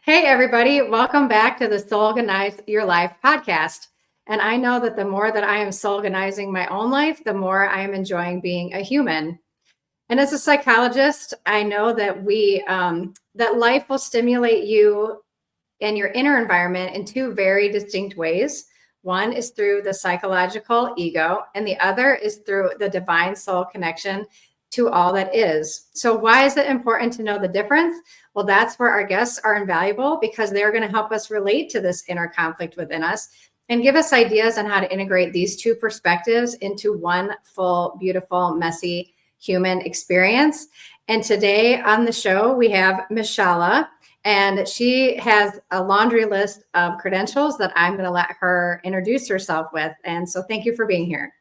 Hey, everybody, welcome back to the Soulganize Your Life podcast. And I know that the more that I am soulganizing my own life, the more I am enjoying being a human. And as a psychologist, I know that that life will stimulate you and your inner environment in two very distinct ways. One is through the psychological ego, and the other is through the divine soul connection to all that is. So, why is it important to know the difference? Well, that's where our guests are invaluable because they're going to help us relate to this inner conflict within us and give us ideas on how to integrate these two perspectives into one full, beautiful, messy human experience. And today on the show, we have Mishala, and she has a laundry list of credentials that I'm going to let her introduce herself with. And so thank you for being here.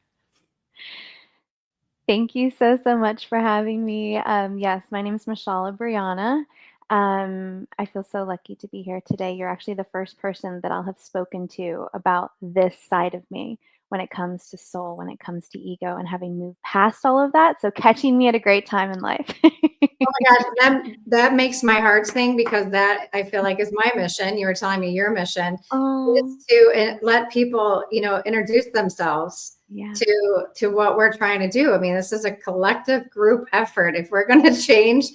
Thank you so much for having me. Yes, my name is Mishala Brianna. I feel so lucky to be here today. You're actually the first person that I'll have spoken to about this side of me when it comes to soul, when it comes to ego, and having moved past all of that. So catching me at a great time in life. Oh my gosh, that makes my heart sing because that I feel like is my mission. You were telling me your mission Oh, is to let people, introduce themselves yeah. to what we're trying to do. I mean, this is a collective group effort. If we're going to change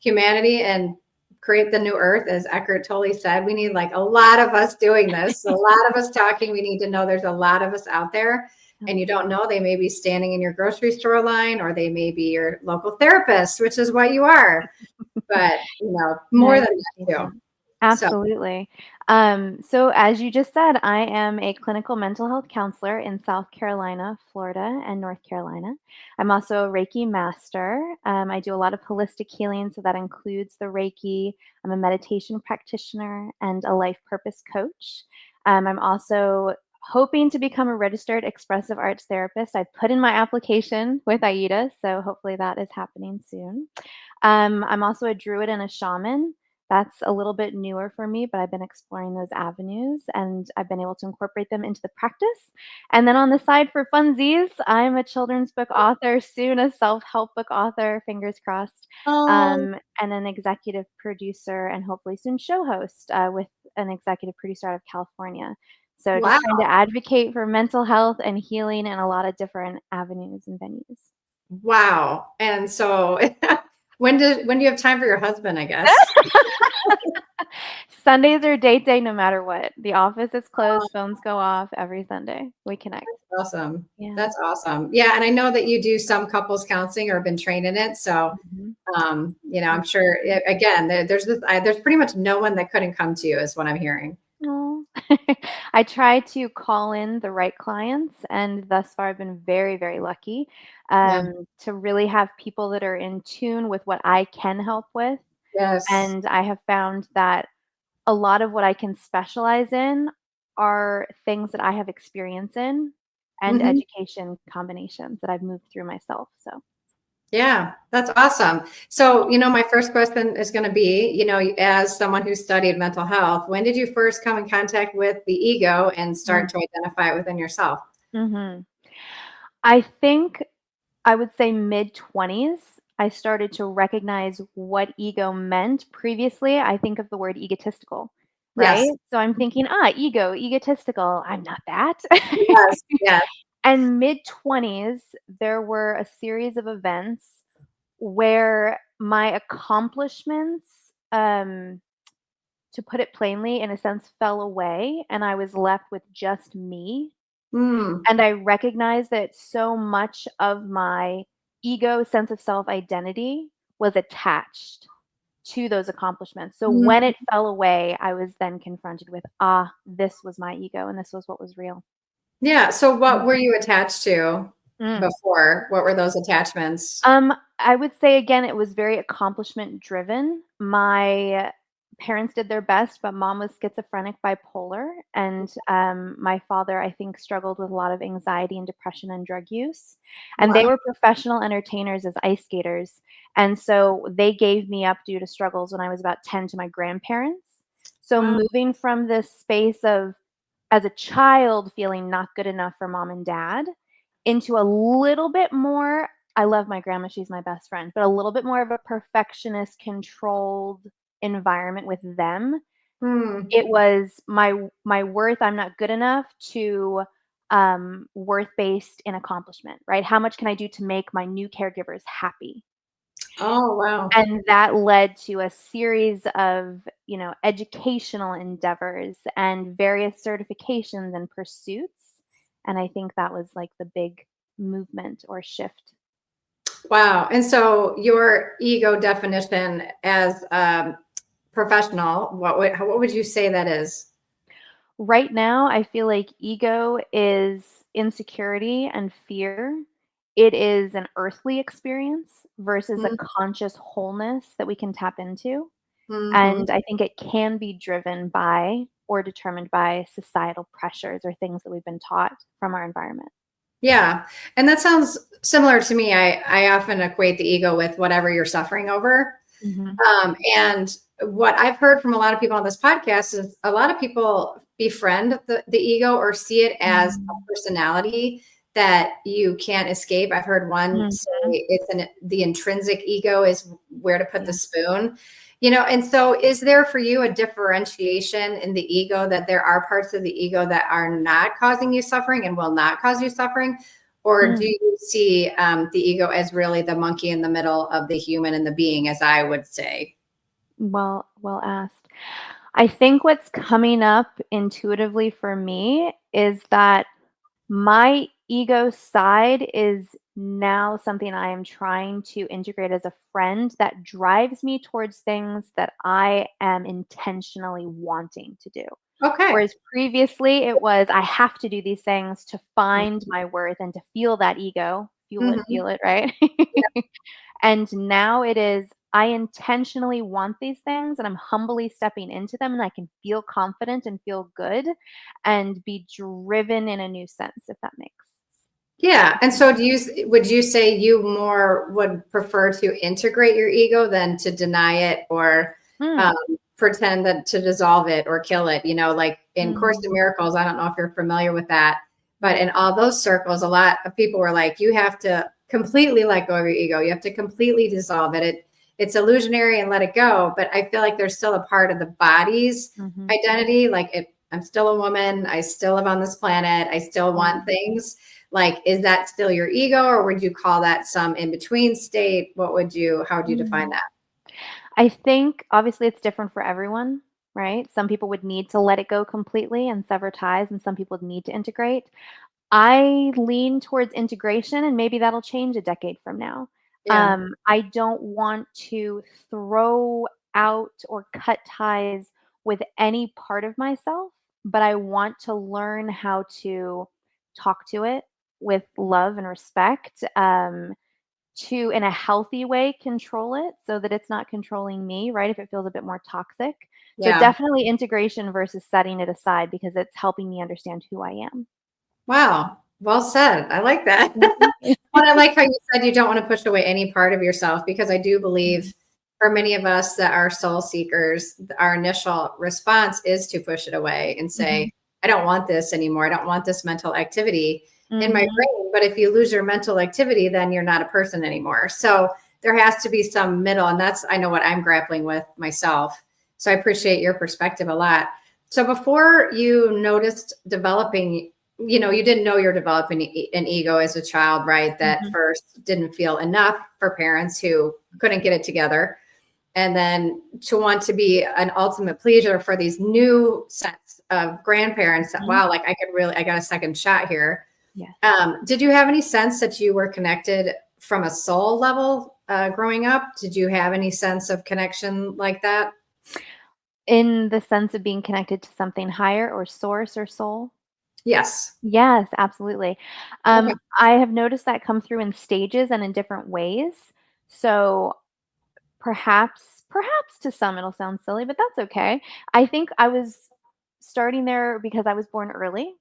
humanity and create the new earth, as Eckhart Tolle said, we need like a lot of us doing this, a lot of us talking. We need to know there's a lot of us out there. And you don't know, they may be standing in your grocery store line or they may be your local therapist, which is what you are. But, I more than appreciate that that. too. So, Absolutely. So as you just said, I am a clinical mental health counselor in South Carolina, Florida, and North Carolina. I'm also a Reiki master. I do a lot of holistic healing, so that includes the Reiki. I'm a meditation practitioner and a life purpose coach. I'm also hoping to become a registered expressive arts therapist. I put in my application with AIDA, so hopefully that is happening soon. I'm also a druid and a shaman. That's a little bit newer for me, but I've been exploring those avenues and I've been able to incorporate them into the practice. And then on the side for funsies, I'm a children's book author, soon a self help book author, fingers crossed, oh, and an executive producer and hopefully soon show host with an executive producer out of California. So wow. just trying to advocate for mental health and healing in a lot of different avenues and venues. Wow. And so when do you have time for your husband, I guess? Sundays are date day no matter what. The office is closed, phones go off every Sunday. We connect. Awesome. Yeah. That's awesome. Yeah, and I know that you do some couples counseling or have been trained in it. So, Mhm. I'm sure again, there's pretty much no one that couldn't come to you is what I'm hearing. Aw. I try to call in the right clients, and thus far I've been very lucky, Yeah. to really have people that are in tune with what I can help with, Yes. and I have found that a lot of what I can specialize in are things that I have experience in and Mhm. education combinations that I've moved through myself, so. Yeah, that's awesome. So, my first question is going to be, as someone who studied mental health, when did you first come in contact with the ego and start to identify it within yourself? Mhm. I think I would say mid-20s, I started to recognize what ego meant. Previously, I think of the word egotistical, right? Yes. So I'm thinking, ego, egotistical, I'm not that. Yes. Yes. And mid-20s, there were a series of events where my accomplishments, to put it plainly, in a sense, fell away, and I was left with just me. Mm. And I recognized that so much of my ego sense of self identity was attached to those accomplishments. So when Mm. it fell away, I was then confronted with, this was my ego and this was what was real. Yeah. So what Mm. were you attached to Mm. before? What were those attachments? I would say again, it was very accomplishment driven. My parents did their best, but mom was schizophrenic bipolar, and my father, I think, struggled with a lot of anxiety and depression and drug use. And they Wow. were professional entertainers as ice skaters, and so they gave me up due to struggles when I was about 10 to my grandparents. So Wow. moving from this space of as a child feeling not good enough for mom and dad into a little bit more. I love my grandma, she's my best friend, but a little bit more of a perfectionist, controlled environment with them Hmm. It was my worth, I'm not good enough, to worth-based in accomplishment, right? How much can I do to make my new caregivers happy? Oh, wow. And that led to a series of, educational endeavors and various certifications and pursuits, and I think that was, like, the big movement or shift. Wow. And so your ego definition as professional, what would you say that is? Right now, I feel like ego is insecurity and fear. It is an earthly experience versus a conscious wholeness that we can tap into. Mm-hmm. And I think it can be driven by or determined by societal pressures or things that we've been taught from our environment. Yeah. And that sounds similar to me. I often equate the ego with whatever you're suffering over. Mhm. And what I've heard from a lot of people on this podcast is a lot of people befriend the ego or see it as a Mm. personality that you can't escape. I've heard one say Mhm. the intrinsic ego is where to put Yeah. the spoon. And so is there for you a differentiation in the ego that there are parts of the ego that are not causing you suffering and will not cause you suffering? Or do Mm. you see the ego as really the monkey in the middle of the human and the being, as I would say? Well asked. I think what's coming up intuitively for me is that my ego side is now something I am trying to integrate as a friend that drives me towards things that I am intentionally wanting to do. Okay. Whereas previously it was, I have to do these things to find my worth and to feel that ego, Mhm. feel it, right? And now it is, I intentionally want these things and I'm humbly stepping into them and I can feel confident and feel good and be driven in a new sense, if that makes Yeah. And sense. so would you say you more would prefer to integrate your ego than to deny it or um, Mm, pretend that to dissolve it or kill it? Like in Course in mm, Miracles, I don't know if you're familiar with that, but yeah. in all those circles, a lot of people were like, you have to completely let go of your ego. You have to completely dissolve it. It's illusionary and let it go. But I feel like there's still a part of the body's Mhm, identity. Like I'm still a woman. I still live on this planet. I still want mm, things. Like, is that still your ego, or would you call that some in between state? How would you define mm. that? I think obviously it's different for everyone, right? Some people would need to let it go completely and sever ties, and some people would need to integrate. I lean towards integration, and maybe that'll change a decade from now. Yeah. I don't want to throw out or cut ties with any part of myself, but I want to learn how to talk to it with love and respect, to, in a healthy way, control it so that it's not controlling me, right? If it feels a bit more toxic. So Yeah. definitely integration versus setting it aside because it's helping me understand who I am. Wow. Well said. I like that. Mhm. But I like how you said you don't want to push away any part of yourself because I do believe for many of us that are soul seekers, our initial response is to push it away and say, Mhm. I don't want this anymore. I don't want this mental activity in my Mhm. brain. But if you lose your mental activity, then you're not a person anymore. So there has to be some middle. And that's, I know what I'm grappling with myself. So I appreciate your perspective a lot. So before you noticed developing, you didn't know you're developing an ego as a child, right? That Mhm. first didn't feel enough for parents who couldn't get it together. And then to want to be an ultimate pleaser for these new sets of grandparents that, Mhm. wow, like I got a second shot here. Yes. Did you have any sense that you were connected from a soul level growing up? Did you have any sense of connection like that? In the sense of being connected to something higher or source or soul? Yes. Yes, absolutely. Okay. I have noticed that come through in stages and in different ways. So perhaps to some it'll sound silly, but that's okay. I think I was starting there because I was born early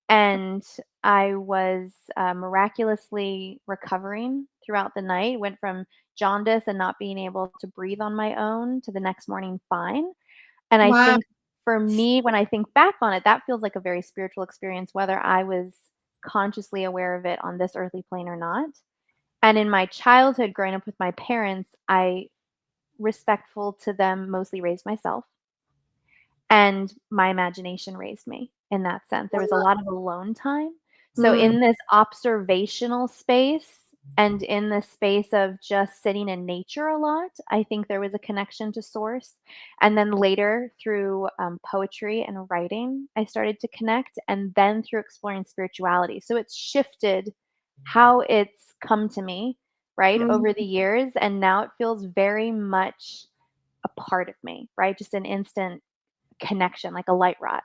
and I was miraculously recovering throughout the night. Went from jaundice and not being able to breathe on my own to the next morning fine. And I Wow. think for me, when I think back on it, that feels like a very spiritual experience, whether I was consciously aware of it on this earthly plane or not. And in my childhood, growing up with my parents, I, respectful to them, mostly raised myself. and my imagination raised me in that sense. There was a lot of alone time. So Mm, in this observational space and in this space of just sitting in nature a lot, I think there was a connection to source. And then later through poetry and writing, I started to connect, and then through exploring spirituality. So it's shifted how it's come to me, right, mm. over the years. And now it feels very much a part of me, right? Just an instant connection, like a light rod.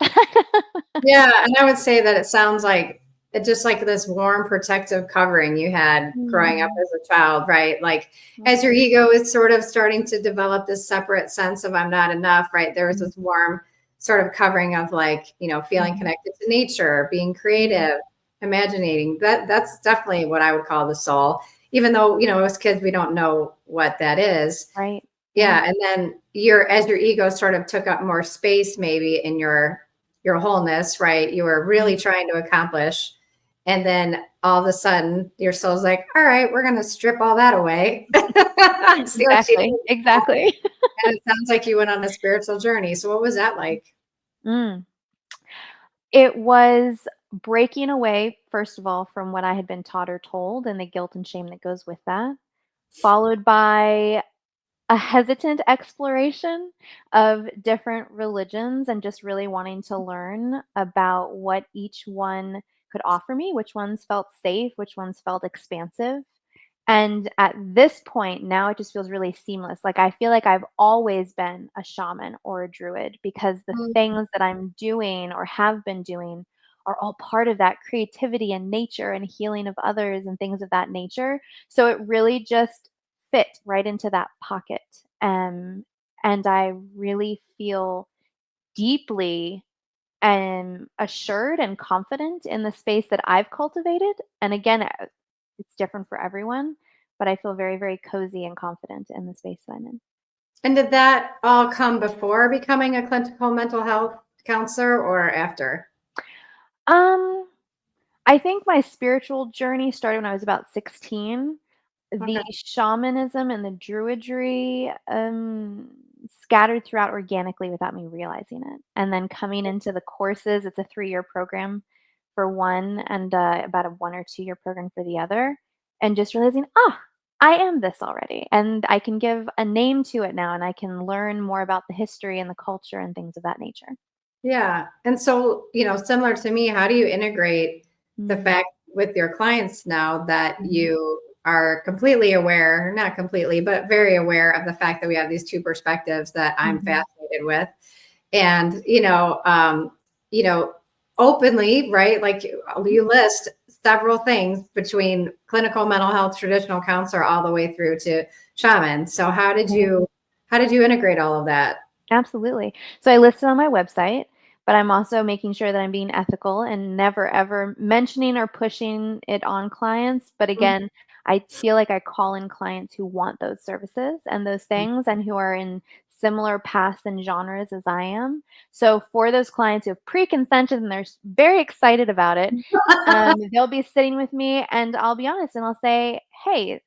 Yeah, and I would say that it sounds like it just like this warm protective covering you had growing up Mm, as a child, right? Like as your mhm, ego is sort of starting to develop this separate sense of I'm not enough, right? There was mhm, this warm sort of covering of like, feeling mhm, connected to nature, being mhm. creative, imagining. That's definitely what I would call the soul. Even though, as kids we don't know what that is. Right, right. Yeah, and then as your ego sort of took up more space maybe in your wholeness, right? You were really Mhm. trying to accomplish. And then all of a sudden your soul's like, all right, we're gonna strip all that away. See what you Exactly, did. exactly. And it sounds like you went on a spiritual journey. So what was that like? Mm. It was breaking away, first of all, from what I had been taught or told and the guilt and shame that goes with that, followed by a hesitant exploration of different religions and just really wanting to learn about what each one could offer me, which ones felt safe, which ones felt expansive. And at this point, now it just feels really seamless. Like I feel like I've always been a shaman or a druid because the Mm, things that I'm doing or have been doing are all part of that creativity and nature and healing of others and things of that nature. So it really just fit right into that pocket. And I really feel deeply assured and confident in the space that I've cultivated. And again, it's different for everyone, but I feel very, very cozy and confident in the space that I'm in. And did that all come before becoming a clinical mental health counselor or after? Um, I think my spiritual journey started when I was about 16. The Okay. shamanism and the druidry scattered throughout organically without me realizing it. And then coming into the courses, it's a 3-year program for one and about a 1 or 2 year program for the other. And just realizing, I am this already. And I can give a name to it now and I can learn more about the history and the culture and things of that nature. Yeah. And so, similar to me, how do you integrate the Mm, fact with your clients now that mhm, you are completely aware, not completely, but very aware of the fact that we have these two perspectives that I'm mhm, fascinated with. And, you know, openly, right? Like mhm, you list several things between clinical mental health, traditional counselor, all the way through to shaman. So right. how did you integrate all of that? Absolutely. So I list it on my website, but I'm also making sure that I'm being ethical and never ever mentioning or pushing it on clients. But again, I feel like I call in clients who want those services and those things and who are in similar paths and genres as I am. So for those clients who have pre-consented and they're very excited about it, they'll be sitting with me and I'll be honest and I'll say, hey,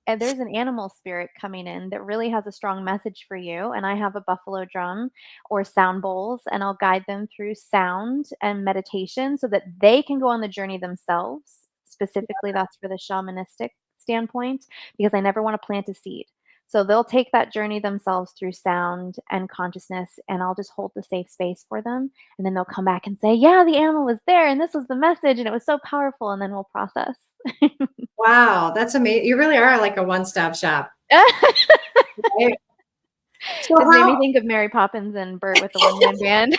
and there's an animal spirit coming in that really has a strong message for you. And I have a buffalo drum or sound bowls, and I'll guide them through sound and meditation so that they can go on the journey themselves. Specifically, that's for the shamanistic standpoint, because I never want to plant a seed. So they'll take that journey themselves through sound and consciousness, and I'll just hold the safe space for them. And then they'll come back and say, yeah, the animal was there, and this was the message, and it was so powerful. And then we'll process. Wow, that's amazing. You really are like a one-stop shop. Right? So Just made me how think of Mary Poppins and Bert with the one-man band.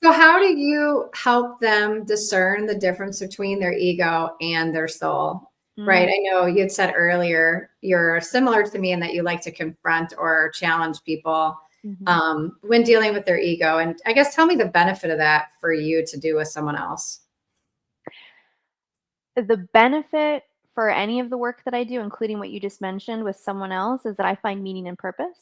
so how do you help them discern the difference between their ego and their soul? Right. Mm, I know you had said earlier you're similar to me in that you like to confront or challenge people mhm. when dealing with their ego. And I guess tell me the benefit of that for you to do with someone else. The benefit for any of the work that I do, including what you just mentioned with someone else, is that I find meaning and purpose.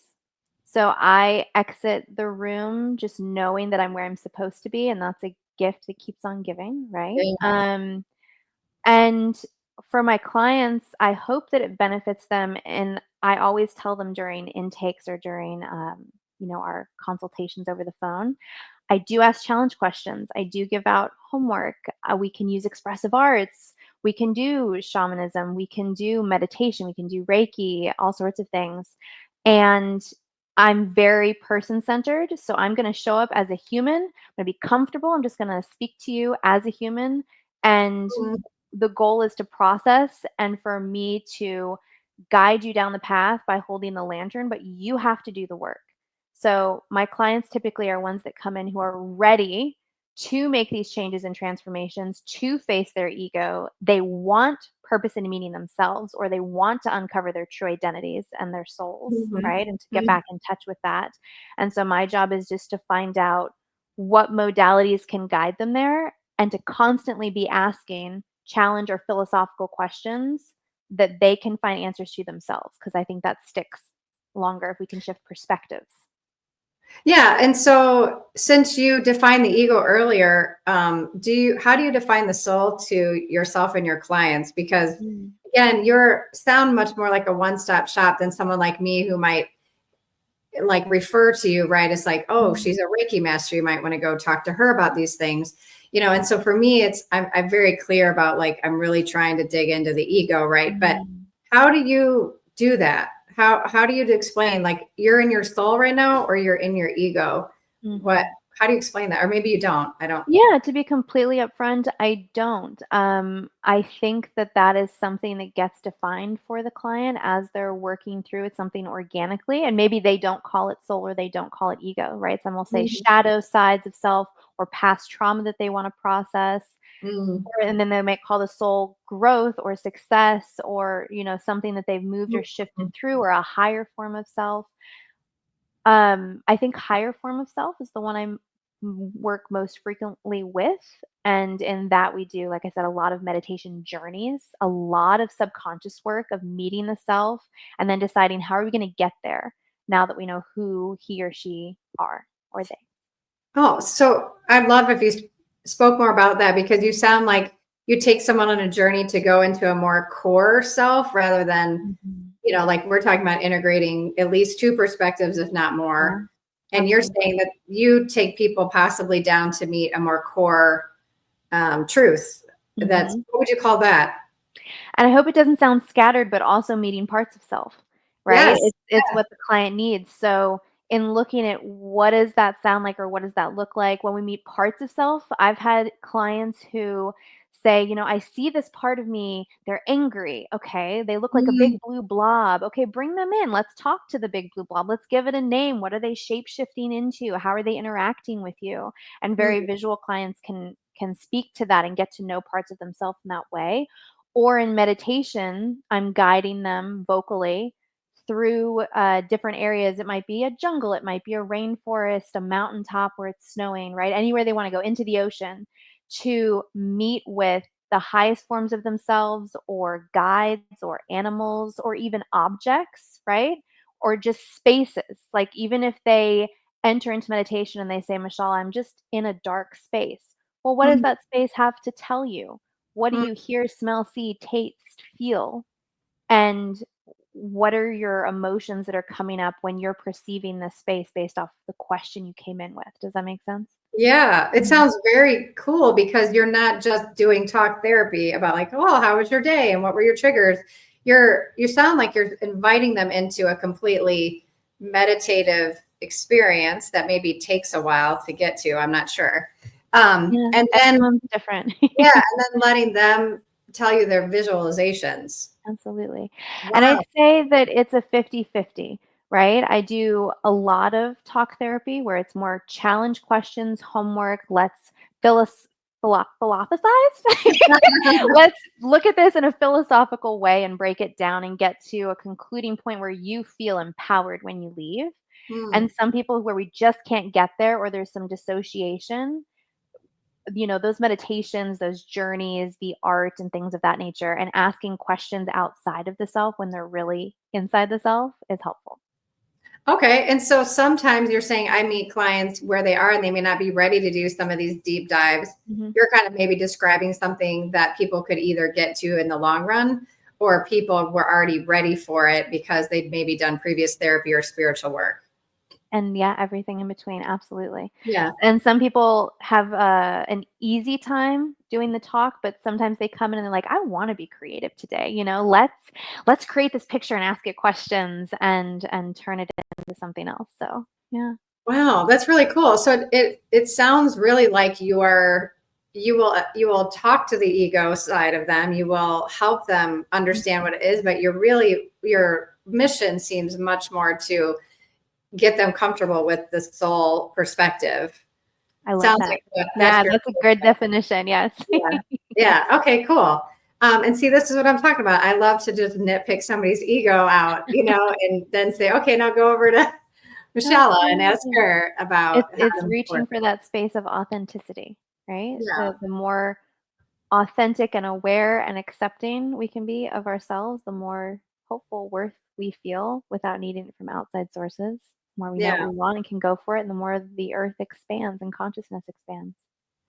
So I exit the room just knowing that I'm where I'm supposed to be, and that's a gift that keeps on giving, right? Yeah. And for my clients, I hope that it benefits them, and I always tell them during intakes or during our consultations over the phone. I do ask challenge questions. I do give out homework. We can use expressive arts. We can do shamanism. We can do meditation. We can do Reiki, all sorts of things. And I'm very person centered. So I'm going to show up as a human. I'm going to be comfortable. I'm just going to speak to you as a human. And Mm. the goal is to process and for me to guide you down the path by holding the lantern, but you have to do the work. So my clients typically are ones that come in who are ready to make these changes and transformations, to face their ego. They want purpose and meaning themselves, or they want to uncover their true identities and their souls, Mhm. right? And to get Mhm. back in touch with that. And so my job is just to find out what modalities can guide them there and to constantly be asking challenge or philosophical questions that they can find answers to themselves, because I think that sticks longer if we can shift perspectives. Yeah, and so since you defined the ego earlier, how do you define the soul to yourself and your clients? Because Mm. again, you're sound much more like a one-stop shop than someone like me who might like refer to you, right? It's like, oh, Mhm. she's a Reiki master. You might want to go talk to her about these things, And so for me, I'm very clear about like I'm really trying to dig into the ego, right? But Mm. how do you do that? How do you explain like you're in your soul right now or you're in your ego? What? Mhm. How do you explain that? Or maybe you don't. I don't. Yeah, to be completely upfront, I don't. I think that that is something that gets defined for the client as they're working through it, something organically, and maybe they don't call it soul or they don't call it ego, right? Some will say Mhm. shadow sides of self or past trauma that they want to process. Mm. And then they might call the soul growth or success or, something that they've moved or shifted Mhm. through or a higher form of self. I think higher form of self is the one work most frequently with. And in that we do, like I said, a lot of meditation journeys, a lot of subconscious work of meeting the self and then deciding how are we going to get there now that we know who he or she are or they. Oh, so I'd love if you spoke more about that because you sound like you take someone on a journey to go into a more core self rather than, Mhm. like we're talking about integrating at least two perspectives, if not Yeah, more. And you're absolutely. saying that you take people possibly down to meet a more core truth. Mhm. What would you call that? And I hope it doesn't sound scattered, but also meeting parts of self, right? Yes. It's what the client needs. So in looking at what does that sound like or what does that look like when we meet parts of self, I've had clients who say, I see this part of me, they're angry. Okay. They look like a Mm, big blue blob. Okay, bring them in. Let's talk to the big blue blob. Let's give it a name. What are they shape shifting into? How are they interacting with you? And very mm, visual clients can speak to that and get to know parts of themselves in that way, or in meditation, I'm guiding them vocally through different areas. It might be a jungle, it might be a rainforest, a mountaintop where it's snowing, right? Anywhere they want to go, into the ocean, to meet with the highest forms of themselves, or guides, or animals, or even objects, right? Or just spaces. Like, even if they enter into meditation and they say, Michelle, I'm just in a dark space. Well, what does mm, that space have to tell you? What do mm. you hear, smell, see, taste, feel? And what are your emotions that are coming up when you're perceiving this space based off the question you came in with? Does that make sense? Yeah, it Mhm. sounds very cool because you're not just doing talk therapy about like, oh, how was your day and what were your triggers? You sound like you're inviting them into a completely meditative experience that maybe takes a while to get to. I'm not sure. Yeah, And then everyone's different. yeah, and then letting them tell you their visualizations. Absolutely. And I'd Wow. say that it's a 50-50, right? I do a lot of talk therapy where it's more challenge questions, homework, let's philos- philosophize. Let's look at this in a philosophical way and break it down and get to a concluding point where you feel empowered when you leave. Hmm. And some people where we just can't get there or there's some dissociation, those meditations, those journeys, the art and things of that nature, and asking questions outside of the self when they're really inside the self is helpful. Okay. And so sometimes you're saying I meet clients where they are and they may not be ready to do some of these deep dives. Mhm. You're kind of maybe describing something that people could either get to in the long run or people were already ready for it because they'd maybe done previous therapy or spiritual work. And yeah, everything in between, absolutely. Yeah. And some people have an easy time doing the talk, but sometimes they come in and they're like, "I want to be creative today. Let's create this picture and ask it questions and turn it into something else." So yeah. Wow, that's really cool. So it sounds really like you will talk to the ego side of them. You will help them understand what it is, but your mission seems much more to get them comfortable with the soul perspective. I love Sounds that. like that's Yeah, your that's a good definition. Yes. yeah. Yeah. Okay, cool. And see, this is what I'm talking about. I love to just nitpick somebody's ego out, and then say, okay, now go over to Michelle and ask Absolutely. her about It's how to reaching work. for that space of authenticity, right? Yeah. The more authentic and aware and accepting we can be of ourselves, the more hopeful worth we feel without needing it from outside sources. The more we know Yeah. what we want and can go for it, and the more the earth expands and consciousness expands.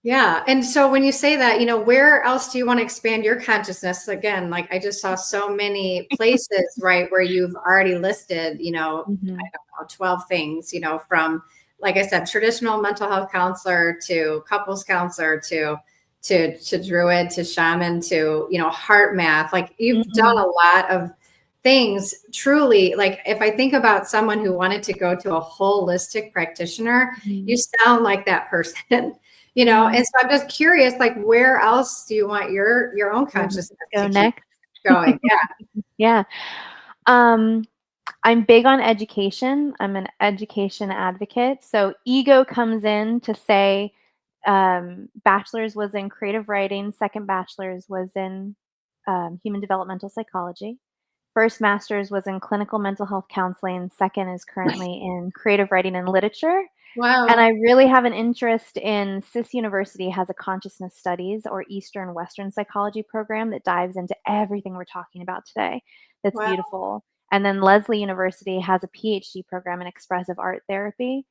Yeah. And so when you say that, where else do you want to expand your consciousness? Again, like I just saw so many places, right, where you've already listed, Hmm. I don't know, 12 things, from, like I said, traditional mental health counselor to couples counselor to druid to shaman to, heart math. Like you've done Hmm. a lot of things truly. Like if I think about someone who wanted to go to a holistic practitioner, you Hmm. sound like that person. Yeah. And so I'm just curious, like, where else do you want your own Where to consciousness go to keep next? going? Yeah. Yeah. Um, I'm big on education. I'm an education advocate. So ego comes in to say, bachelor's was in creative writing, second bachelor's was in human developmental psychology. First master's was in clinical mental health counseling. Second is currently in creative writing and literature. And Wow. I really have an interest in SIS University has a consciousness studies or Eastern Western psychology program that dives into everything we're talking about today. That's Wow. beautiful. And then Lesley University has a PhD program in expressive art therapy.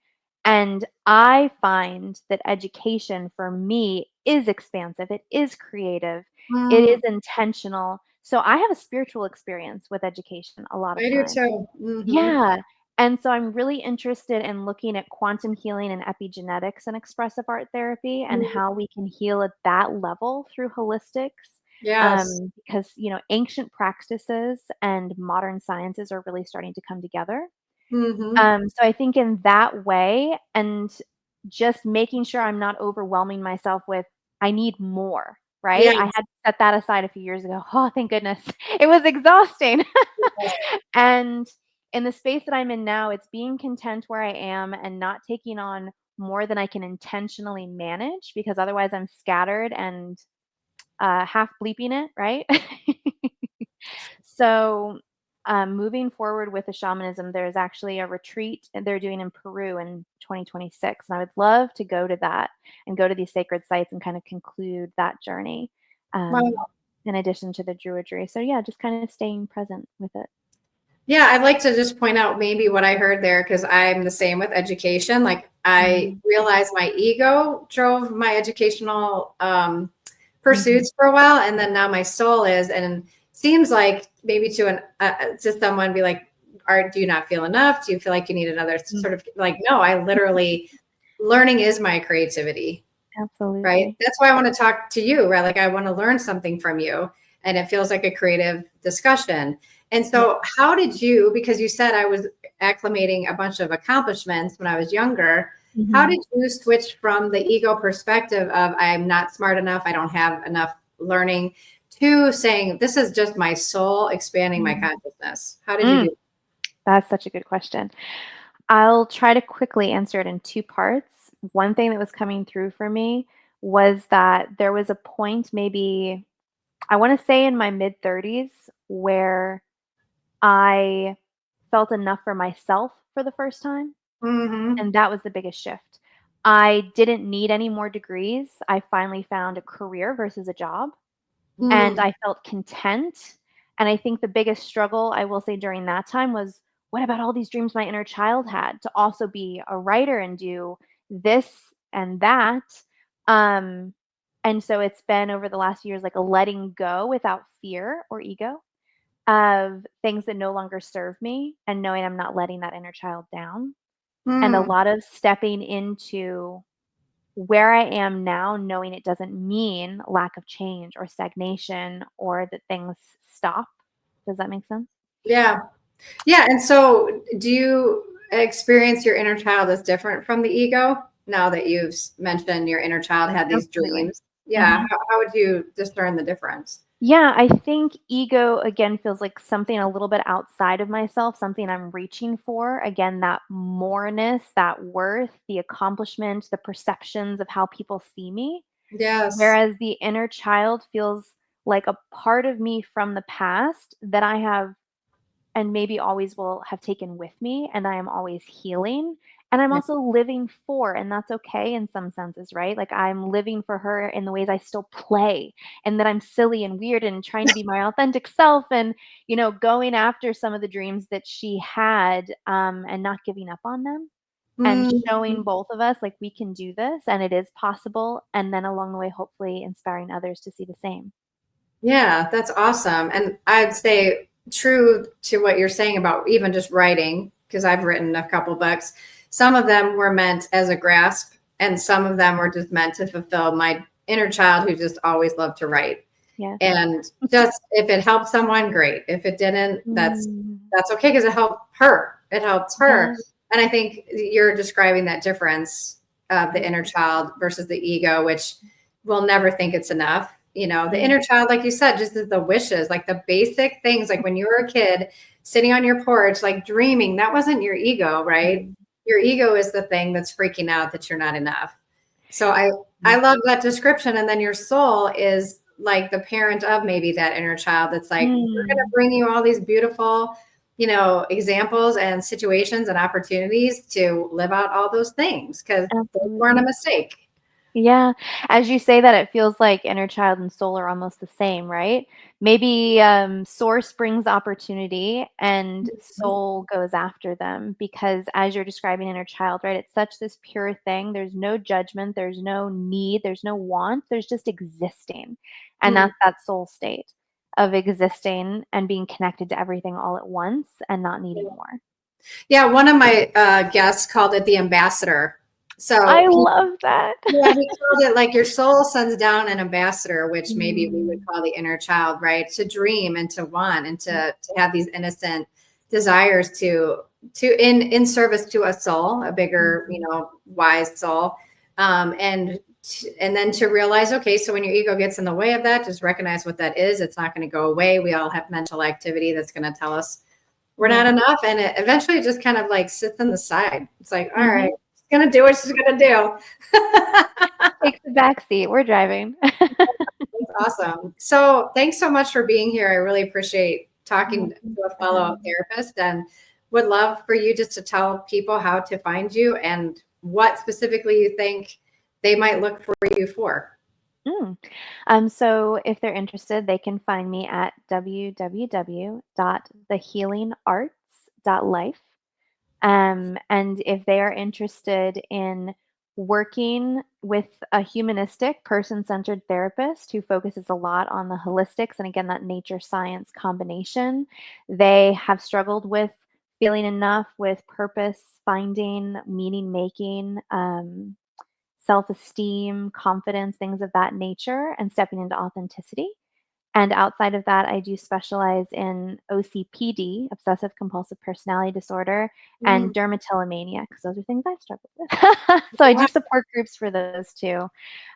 And I find that education for me is expansive. It is creative. It Mm, is intentional. So I have a spiritual experience with education a lot of I do times. too. Hmm. Yeah, and so I'm really interested in looking at quantum healing and epigenetics and expressive art therapy and how we can heal at that level through holistics. Yes. Because, ancient practices and modern sciences are really starting to come together. Hmm. So I think in that way, and just making sure I'm not overwhelming myself with, I need more, right? I Yes. had to set that aside a few years ago. Oh, thank goodness. It was exhausting. Yes. And in the space that I'm in now, it's being content where I am and not taking on more than I can intentionally manage because otherwise I'm scattered and half bleeping it, right? So, moving forward with the shamanism, there's actually a retreat and they're doing in Peru in 2026, and I would love to go to that and go to these sacred sites and kind of conclude that journey, Wow. in addition to the druidry. So yeah, just kind of staying present with it. Yeah, I'd like to just point out maybe what I heard there because I'm the same with education. Like I Mhm, realized my ego drove my educational mhm, pursuits for a while, and then now my soul is, and seems like maybe to someone be like, do you not feel enough? Do you feel like you need another mm, sort of like? No, I literally learning is my creativity. Right. absolutely. That's why I want to talk to you, right? Like I want to learn something from you. And it feels like a creative discussion. And Yeah. so how did you, because you said I was acclimating a bunch of accomplishments when I was younger, how Mhm, did you switch from the ego perspective of I'm not smart enough, I don't have enough learning, to saying this is just my soul expanding my mhm. consciousness? How did you Mm, do? that's such a good question. I'll try to quickly answer it in 2 parts. One thing that was coming through for me was that there was a point maybe, I wanna say in my mid-30s, where I felt enough for myself for the first time, Mm-hmm. and that was the biggest shift. I didn't need any more degrees. I finally found a career versus a job, and Mm, I felt content, and I think the biggest struggle, I will say, during that time was, what about all these dreams my inner child had to also be a writer and do this and that? Um, and so it's been over the last few years, like a letting go without fear or ego of things that no longer serve me and knowing I'm not letting that inner child down. and a Mm, lot of stepping into where I am now, knowing it doesn't mean lack of change or stagnation or that things stop. Does that make sense? yeah. Yeah. And so do you experience your inner child as different from the ego now that you've mentioned your inner child had these Absolutely. dreams? Yeah. Mhm. How would you discern the difference? Yeah, I think ego again feels like something a little bit outside of myself, something I'm reaching for. Again, that moreness, that worth, the accomplishment, the perceptions of how people see me. Yes. Whereas the inner child feels like a part of me from the past that I have and maybe always will have taken with me, and I am always healing, and I'm Yeah. also living for, and that's okay in some senses, right? Like, I'm living for her in the ways I still play, and that I'm silly and weird and trying to be my authentic self and, going after some of the dreams that she had, and not giving up on them, and Mm, showing both of us, like, we can do this, and it is possible, and then along the way, hopefully inspiring others to see the same. yeah, that's awesome. And I'd say true to what you're saying about even just writing, because I've written a couple books. Some of them were meant as a grasp, and some of them were just meant to fulfill my inner child who just always loved to write. Yes. And just if it helped someone, great. If it didn't, Mm. that's okay because it helped her. It helps her. Yes. And I think you're describing that difference of the inner child versus the ego, which will never think it's enough. The Mm. inner child, like you said, just the wishes, like the basic things, like when you were a kid sitting on your porch, like dreaming, that wasn't your ego, right? Mm. Your ego is the thing that's freaking out that you're not enough. So I Mm. love that description. And then your soul is like the parent of maybe that inner child that's like, we're going to Mm. bring you all these beautiful, examples and situations and opportunities to live out all those things because those weren't a Absolutely. mistake. Yeah. As you say that, it feels like inner child and soul are almost the same, right? Maybe source brings opportunity and soul goes after them because, as you're describing inner child, right? It's such this pure thing. There's no judgment, there's no need, there's no want, there's just existing. And Mm. that's that soul state of existing and being connected to everything all at once and not needing more. Yeah, one of my guests called it the ambassador. So I love that. yeah, he called it like your soul sends down an ambassador, which maybe we would Mm. call the inner child, right? To dream and to want and to have these innocent desires to in service to a soul, a bigger, Mhm. wise soul. And then to realize, okay, so when your ego gets in the way of that, just recognize what that is. It's not going to go away. We all have mental activity that's going to tell us we're not Yeah. enough. And it eventually just kind of like sits on the side. It's like, all right, Mhm. she's gonna do what she's gonna do. Take the back seat, we're driving. That's awesome. So thanks so much for being here. I really appreciate talking Oh, to thank a you for fellow having me. therapist and would love for you just to tell people how to find you and what specifically you think they might look for you for. Mm. So if they're interested, they can find me at www.thehealingarts.life. And if they are interested in working with a humanistic, person centered therapist who focuses a lot on the holistics and again, that nature science combination, they have struggled with feeling enough, with purpose finding, meaning making, self esteem, confidence, things of that nature, and stepping into authenticity. And outside of that, I do specialize in OCPD, obsessive compulsive personality disorder, and Mm, dermatillomania, because those are things I've struggled with. So I wow. do support groups for those too,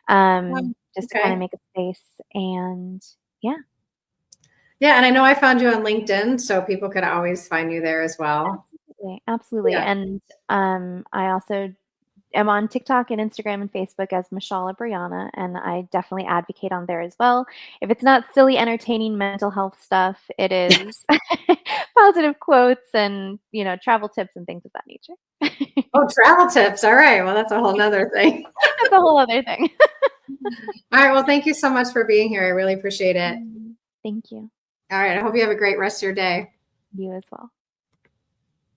just to kind of Okay. make a space. And yeah, Yeah, and I know I found you on LinkedIn, so people could always find you there as well. absolutely, absolutely. Yeah. And I also am on TikTok and Instagram and Facebook as Mashallah Brianna, and I definitely advocate on there as well. If it's not silly, entertaining mental health stuff, it is positive quotes and travel tips and things of that nature. Oh, travel tips. All right. Well, that's a whole nother thing. That's a whole other thing. All right. Well, thank you so much for being here. I really appreciate it. Mm, thank you. All right. I hope you have a great rest of your day. You as well.